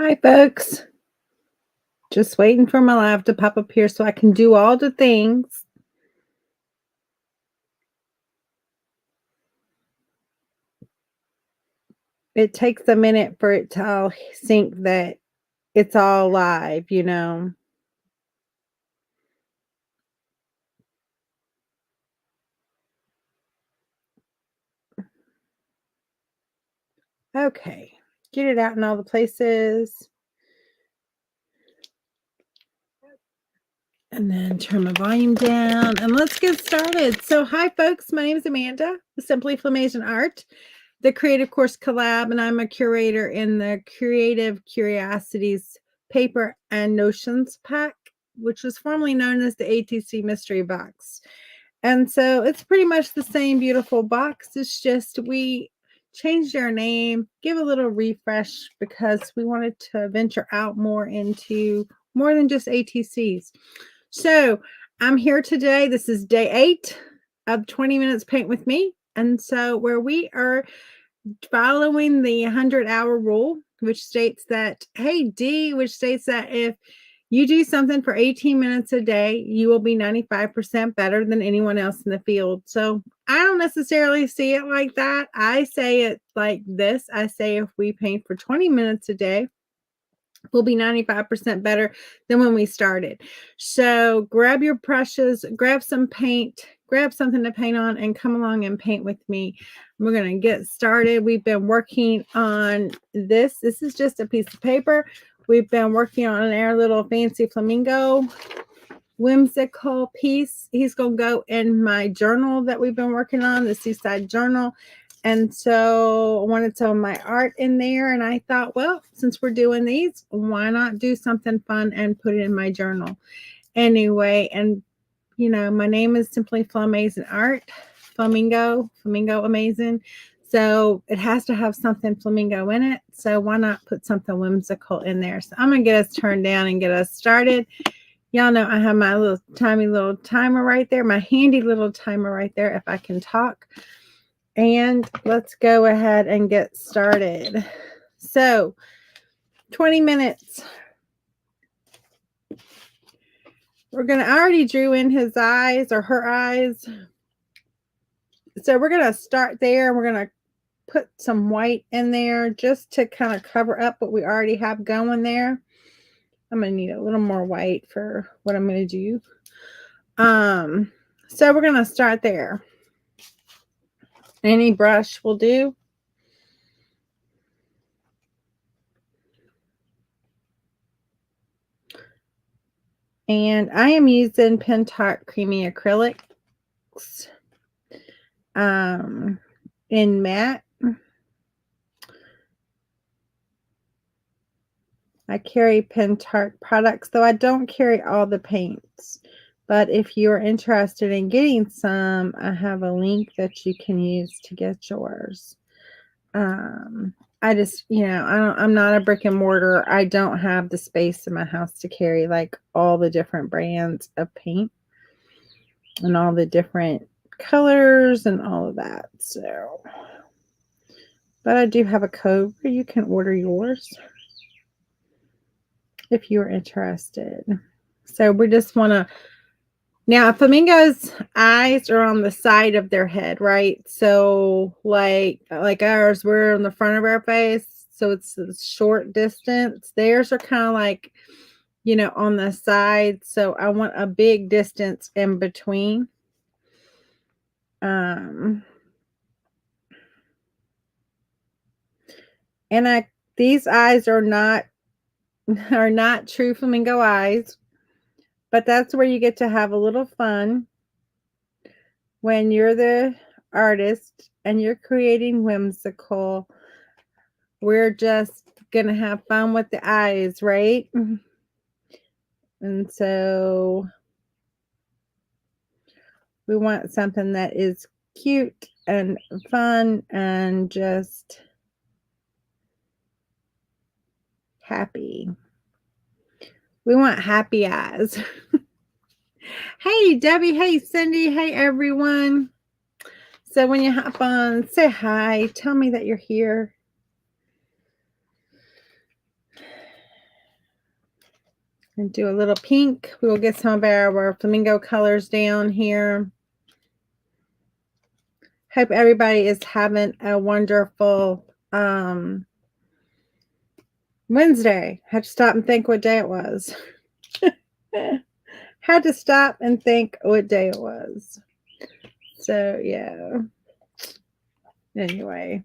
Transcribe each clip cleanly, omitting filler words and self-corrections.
Hi, folks. Just waiting for my live to pop up here so I can do all the things. It takes a minute for it to all sync that it's all live. Okay. Get it out in all the places. And then turn my volume down and let's get started. So, hi, folks. My name is Amanda, Simply Flamazing Art, the Creative Course Collab, and I'm a curator in the Creative Curiosities paper and notions pack, which was formerly known as the ATC Mystery Box. And so it's pretty much the same beautiful box. It's just we changed our name, give a little refresh because we wanted to venture out more into more than just ATCs. So I'm here today. This is day 8 of 20 Minutes Paint with Me. And so where we are following the 100-hour rule, which states that, hey, D, which states that if you do something for 18 minutes a day, you will be 95% better than anyone else in the field. So I don't necessarily see it like that. I say it like this. I say if we paint for 20 minutes a day, we'll be 95% better than when we started. So grab your brushes, grab some paint, grab something to paint on, and come along and paint with me. We're going to get started. We've been working on this. This is just a piece of paper. We've been working on our little fancy flamingo whimsical piece. He's going to go in my journal that we've been working on, the Seaside Journal. And so I wanted some of my art in there. And I thought, well, since we're doing these, why not do something fun and put it in my journal? Anyway, and my name is Simply Flamazing Art, flamingo amazing. So it has to have something flamingo in it. So why not put something whimsical in there? So I'm going to get us turned down and get us started. Y'all know I have my little tiny little timer right there, my handy little timer right there if I can talk. And let's go ahead and get started. So 20 minutes. I already drew in his eyes or her eyes. So we're going to start there. We're going to put some white in there just to kind of cover up what we already have going there. I'm going to need a little more white for what I'm going to do. So we're going to start there. Any brush will do. And I am using Pentart Creamy Acrylics in matte. I carry Pentart products, though I don't carry all the paints. But if you're interested in getting some, I have a link that you can use to get yours. I just, I'm not a brick and mortar. I don't have the space in my house to carry like all the different brands of paint and all the different colors and all of that. So, but I do have a code where you can order yours if you're interested. So we just want to, now flamingos' eyes are on the side of their head, right? So like ours, we're on the front of our face. So it's a short distance. Theirs are kind of like, on the side. So I want a big distance in between. And these eyes are not true flamingo eyes, but that's where you get to have a little fun when you're the artist and you're creating whimsical. We're just gonna have fun with the eyes, right? And so we want something that is cute and fun and just happy. We want happy eyes. Hey, Debbie. Hey, Cindy. Hey, everyone. So when you hop on, say hi. Tell me that you're here. And do a little pink. We will get some of our flamingo colors down here. Hope everybody is having a wonderful Wednesday. Had to stop and think what day it was. Had to stop and think what day it was. So, yeah. Anyway,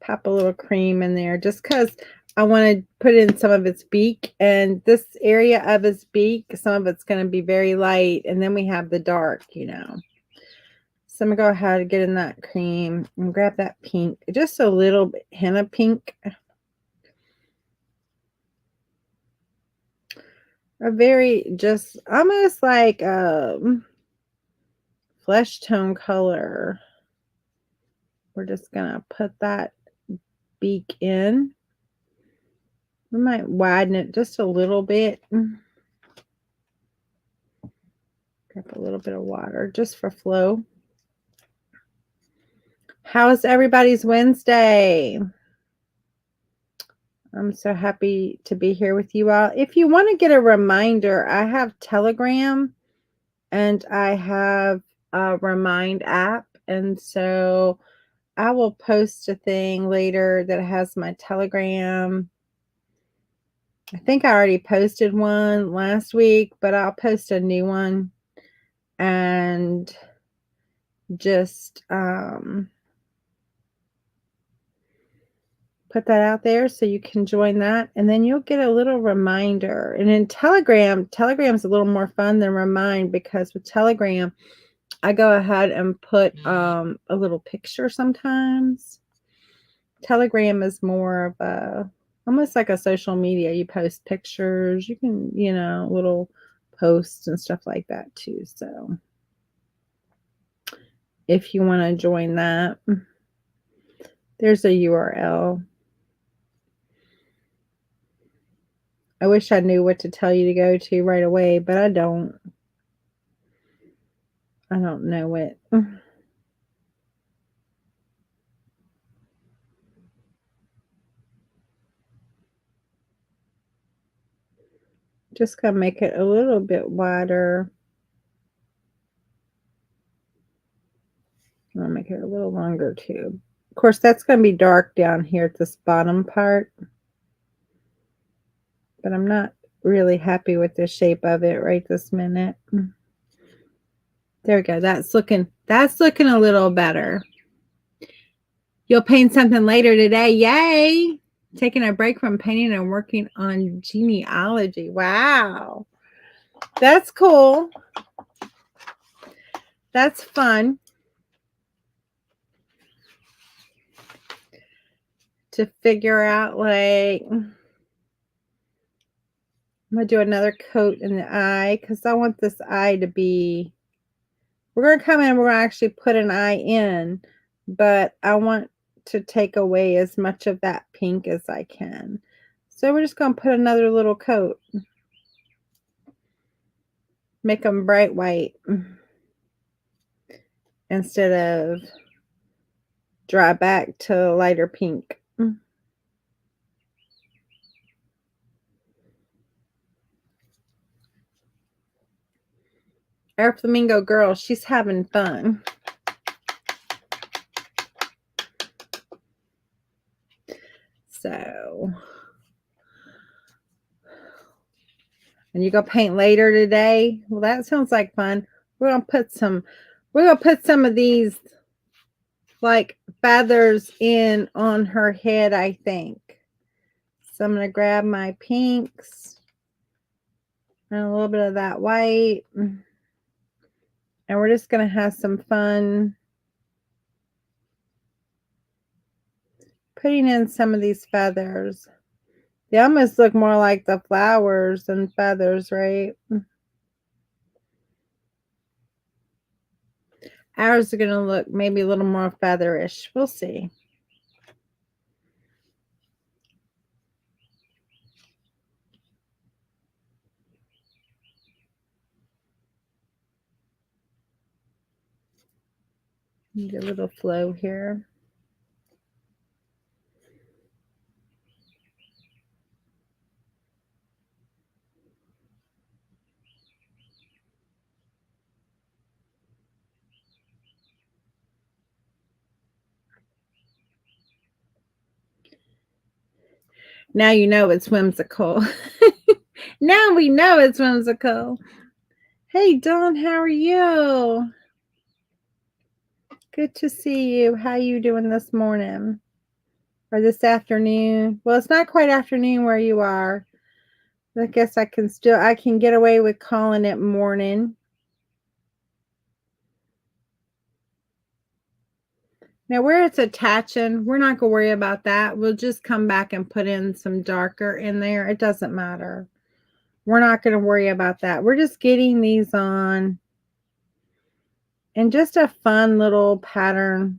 pop a little cream in there just because I want to put in some of its beak. And this area of its beak, some of it's going to be very light. And then we have the dark, you know. So I'm going to go ahead and get in that cream and grab that pink. Just a little bit, hint of pink. A very, just almost like flesh tone color. We're just going to put that beak in. We might widen it just a little bit. Grab a little bit of water just for flow. How's everybody's Wednesday? I'm so happy to be here with you all. If you want to get a reminder, I have Telegram and I have a Remind app. And so I will post a thing later that has my Telegram. I think I already posted one last week, but I'll post a new one and just put that out there so you can join that, and then you'll get a little reminder. And in Telegram's a little more fun than Remind, because with Telegram I go ahead and put a little picture sometimes. Telegram is more of a almost like a social media. You post pictures, you can, you know, little posts and stuff like that too. So if you want to join that, there's a URL. I wish I knew what to tell you to go to right away, but I don't. I don't know it. Just gonna make it a little bit wider. I'll make it a little longer too. Of course, that's gonna be dark down here at this bottom part, but I'm not really happy with the shape of it right this minute. There we go. That's looking a little better. You'll paint something later today. Yay! Taking a break from painting and working on genealogy. Wow. That's cool. That's fun to figure out. Like, I'm going to do another coat in the eye because I want this eye to be, we're going to come in, we're going to actually put an eye in, but I want to take away as much of that pink as I can. So we're just going to put another little coat. Make them bright white instead of dry back to lighter pink. Our flamingo girl, she's having fun. So, and you go paint later today? Well, that sounds like fun. We're gonna put some of these like feathers in on her head, I think. So I'm gonna grab my pinks and a little bit of that white, and we're just gonna have some fun putting in some of these feathers. They almost look more like the flowers than feathers, right? Ours are going to look maybe a little more featherish. We'll see. Need a little flow here. Now you know it's whimsical. Now we know it's whimsical. Hey, Dawn, how are you? Good to see you. How you doing this morning or this afternoon? Well, it's not quite afternoon where you are. I guess I can get away with calling it morning. Now where it's attaching, we're not going to worry about that. We'll just come back and put in some darker in there. It doesn't matter. We're not going to worry about that. We're just getting these on and just a fun little pattern.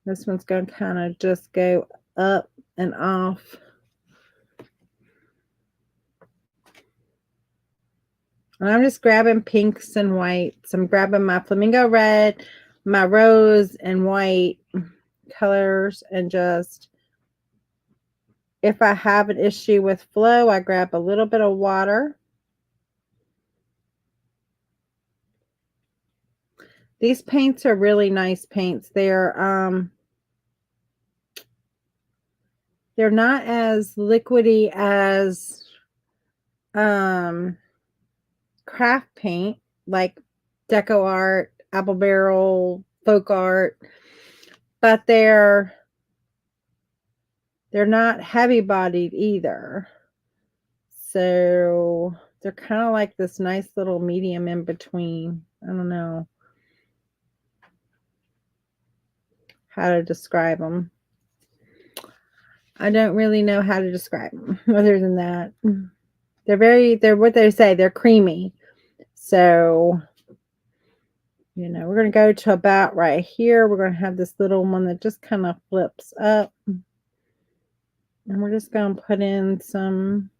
This one's going to kind of just go up and off. And I'm just grabbing pinks and whites. I'm grabbing my flamingo red, my rose and white colors, and just, if I have an issue with flow, I grab a little bit of water. These paints are really nice paints. They're not as liquidy as craft paint like deco art, apple barrel, folk art, but they're not heavy bodied either. So they're kind of like this nice little medium in between. I don't know how to describe them. I don't really know how to describe them other than that. They're what they say, they're creamy. So, you know, we're going to go to about right here. We're going to have this little one that just kind of flips up. And we're just going to put in some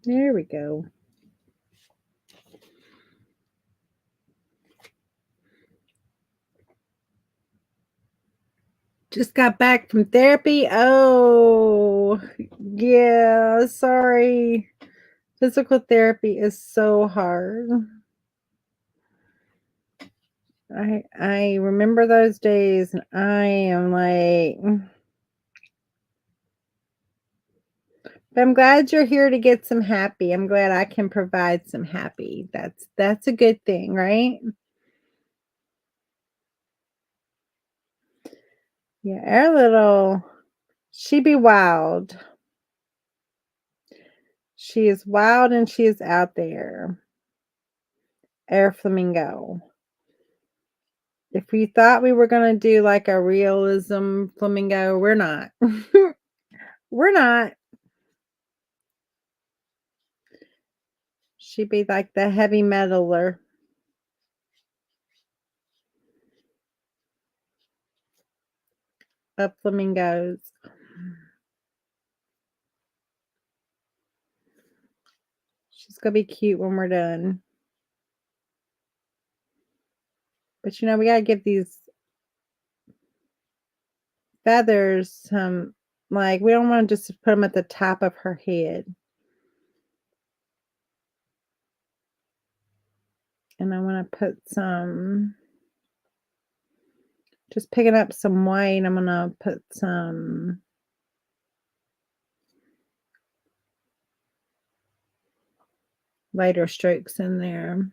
there we go. Just got back from therapy. Oh, yeah, sorry. Physical therapy is so hard. I remember those days and I am like, but I'm glad you're here to get some happy. I'm glad I can provide some happy. That's a good thing, right? Yeah, our little, she be wild. She is wild and she is out there. Air flamingo. If we thought we were going to do like a realism flamingo, we're not. We're not. She'd be like the heavy metaler of flamingos. She's going to be cute when we're done. But you know, we got to give these feathers some, like, we don't want to just put them at the top of her head. And I want to put some, just picking up some white. I'm going to put some lighter strokes in there.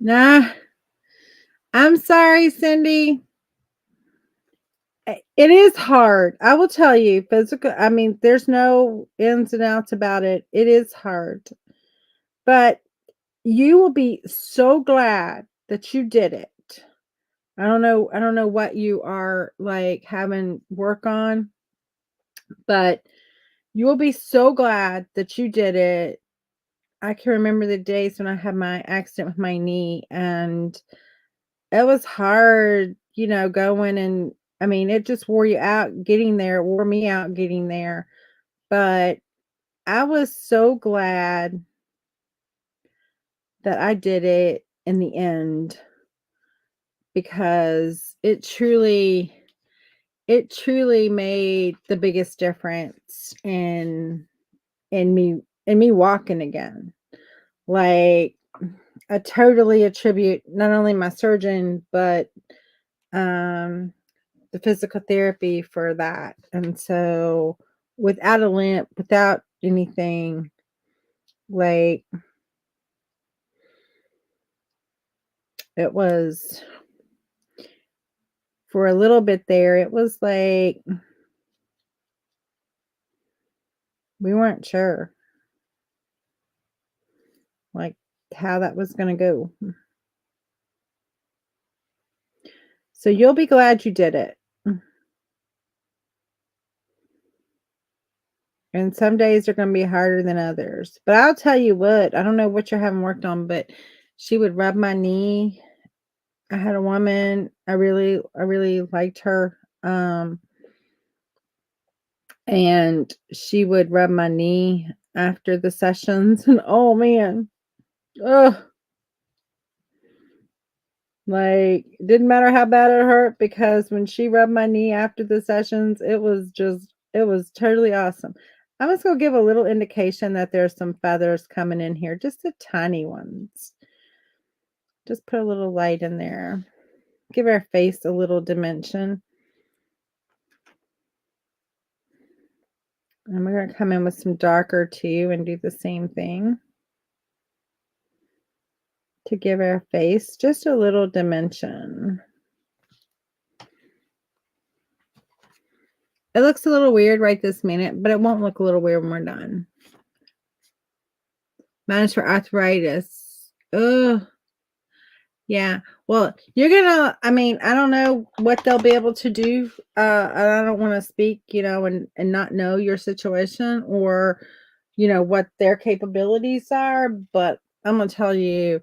Nah, I'm sorry, Cindy. It is hard. I will tell you, physical, I mean, there's no ins and outs about it. It is hard. But you will be so glad that you did it. I don't know what you are, like, having work on, but you will be so glad that you did it. I can remember the days when I had my accident with my knee, and it was hard, going, and I mean, it just wore you out getting there, it wore me out getting there, but I was so glad that I did it in the end because it truly made the biggest difference in me walking again. Like, I totally attribute not only my surgeon, but um the physical therapy for that. And so without a limp, without anything, like, it was for a little bit there, it was like we weren't sure, like, how that was going to go. So you'll be glad you did it. And some days are going to be harder than others. But I'll tell you what, I don't know what you're having worked on, but she would rub my knee. I had a woman, I really liked her. And she would rub my knee after the sessions, and oh man, ugh, like, it didn't matter how bad it hurt, because when she rubbed my knee after the sessions, it was totally awesome. I'm just gonna give a little indication that there's some feathers coming in here, just the tiny ones. Just put a little light in there. Give our face a little dimension. And we're gonna come in with some darker too and do the same thing to give our face just a little dimension. It looks a little weird right this minute, but it won't look a little weird when we're done. Mine is for arthritis. Ugh. Yeah. Well, you're gonna, I mean, I don't know what they'll be able to do. And I don't want to speak, and not know your situation, or, what their capabilities are, but I'm gonna tell you,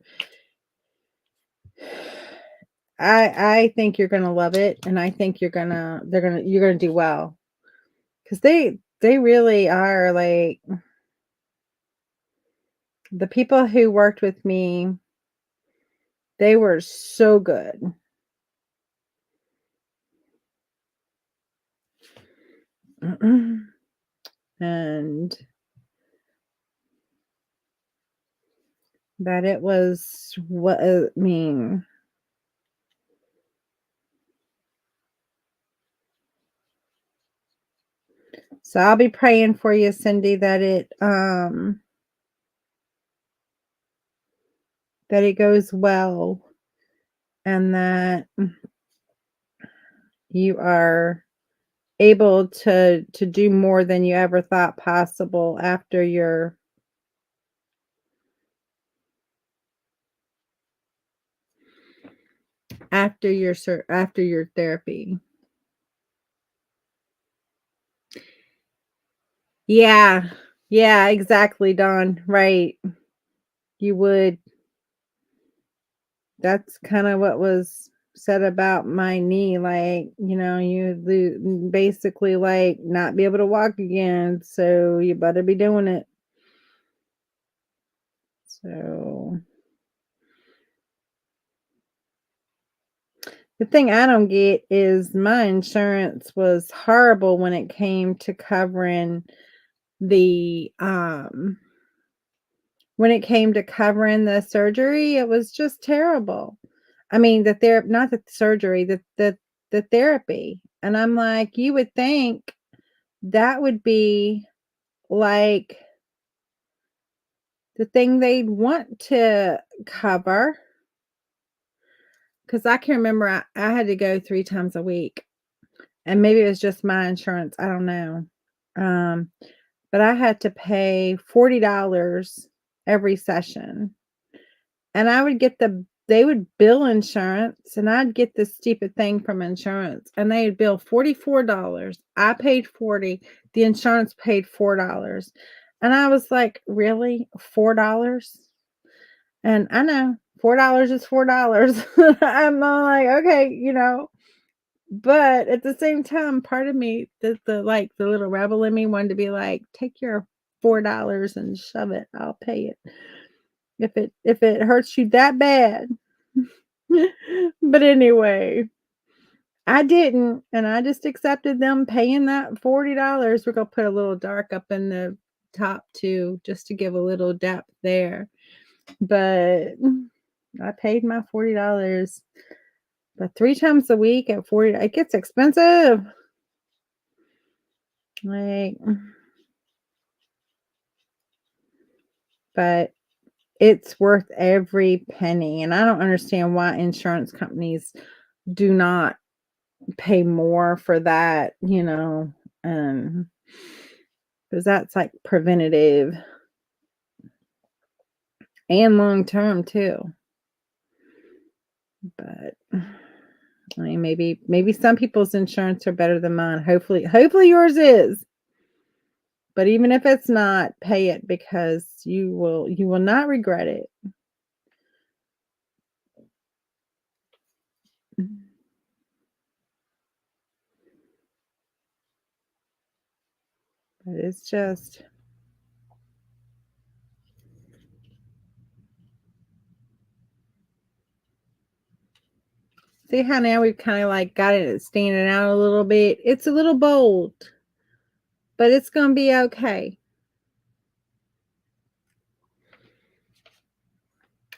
I think you're gonna love it, and I think you're gonna do well. Because they really are, like, the people who worked with me, they were so good. And that it was what I mean. So I'll be praying for you, Cindy, that it goes well, and that you are able to do more than you ever thought possible after your therapy. Yeah. Yeah, exactly, Dawn. Right. You would. That's kind of what was said about my knee, like, basically, like, not be able to walk again, so you better be doing it. So the thing I don't get is my insurance was horrible the when it came to covering the surgery. It was just terrible. I mean, not the surgery, the therapy. And I'm like, you would think that would be, like, the thing they'd want to cover, because I can remember I had to go 3 times a week, and maybe it was just my insurance, I don't know. Um, but I had to pay $40 every session, and I would get they would bill insurance, and I'd get this stupid thing from insurance, and they'd bill $44. I paid 40. The insurance paid $4. And I was like, really? $4? And I know $4 is $4. I'm all like, okay, but at the same time, part of me, the little rebel in me wanted to be like, take your $4 and shove it. I'll pay it. If it hurts you that bad. But anyway, I didn't, and I just accepted them paying that $40. We're gonna put a little dark up in the top too, just to give a little depth there. But I paid my $40. But 3 times a week at 40, it gets expensive. Like, but it's worth every penny. And I don't understand why insurance companies do not pay more for that, because that's like preventative and long term too. But I mean, maybe some people's insurance are better than mine. Hopefully yours is. But even if it's not, pay it, because you will not regret it. But it's just, see how now we've kind of like got it standing out a little bit. It's a little bold, but it's going to be okay.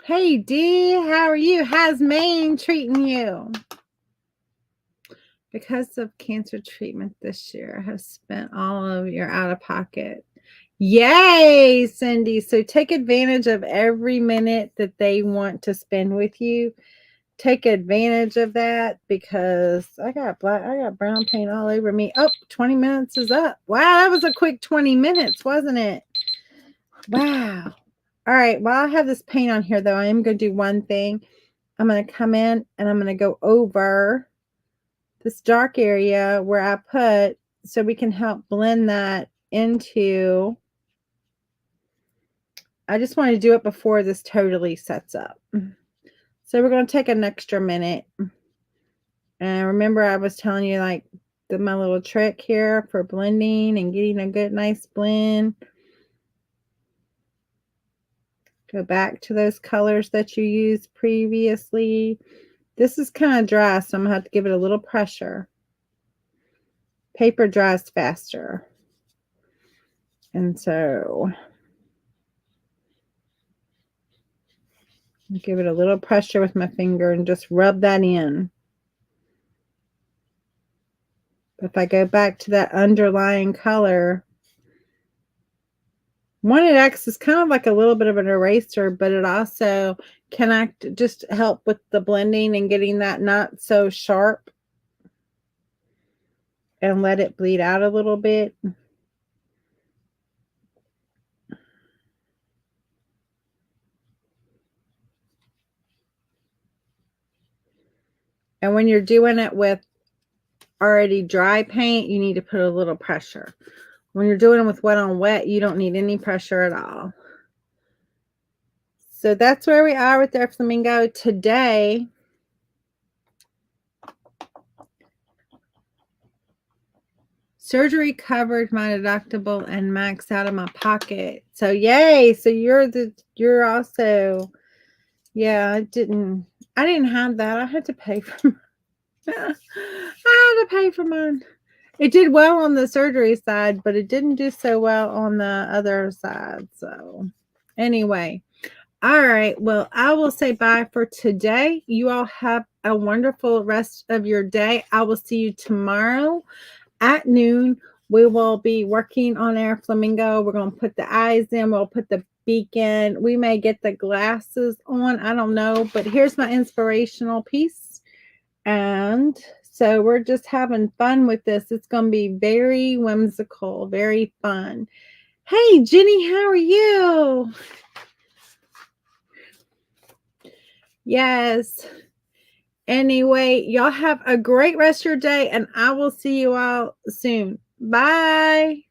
Hey, Dee, how are you? How's Maine treating you? Because of cancer treatment this year, I have spent all of your out-of-pocket. Yay, Cindy. So take advantage of every minute that they want to spend with you. Take advantage of that, because I got brown paint all over me. Oh, 20 minutes is up. Wow, that was a quick 20 minutes, wasn't it? Wow. All right, while I have this paint on here, though, I am going to do one thing. I'm going to come in and I'm going to go over this dark area where I put, so we can help blend that into. I just want to do it before this totally sets up. So we're going to take an extra minute. And remember, I was telling you like my little trick here for blending and getting a good, nice blend. Go back to those colors that you used previously. This is kind of dry, so I'm going to have to give it a little pressure. Paper dries faster. And so give it a little pressure with my finger and just rub that in. If I go back to that underlying color, one, it acts as kind of like a little bit of an eraser, but it also can just help with the blending and getting that not so sharp, and let it bleed out a little bit. And when you're doing it with already dry paint, you need to put a little pressure. When you're doing it with wet on wet, you don't need any pressure at all. So that's where we are with our flamingo today. Surgery covered my deductible and maxed out of my pocket. So yay. So you're also, yeah, I didn't have that. I had to pay for I had to pay for mine. It did well on the surgery side, but it didn't do so well on the other side. So anyway, all right. Well, I will say bye for today. You all have a wonderful rest of your day. I will see you tomorrow at noon. We will be working on our flamingo. We're going to put the eyes in. We'll put the beak in. We may get the glasses on. I don't know. But here's my inspirational piece. And so we're just having fun with this. It's going to be very whimsical, very fun. Hey, Jenny, how are you? Yes. Anyway, y'all have a great rest of your day, and I will see you all soon. Bye.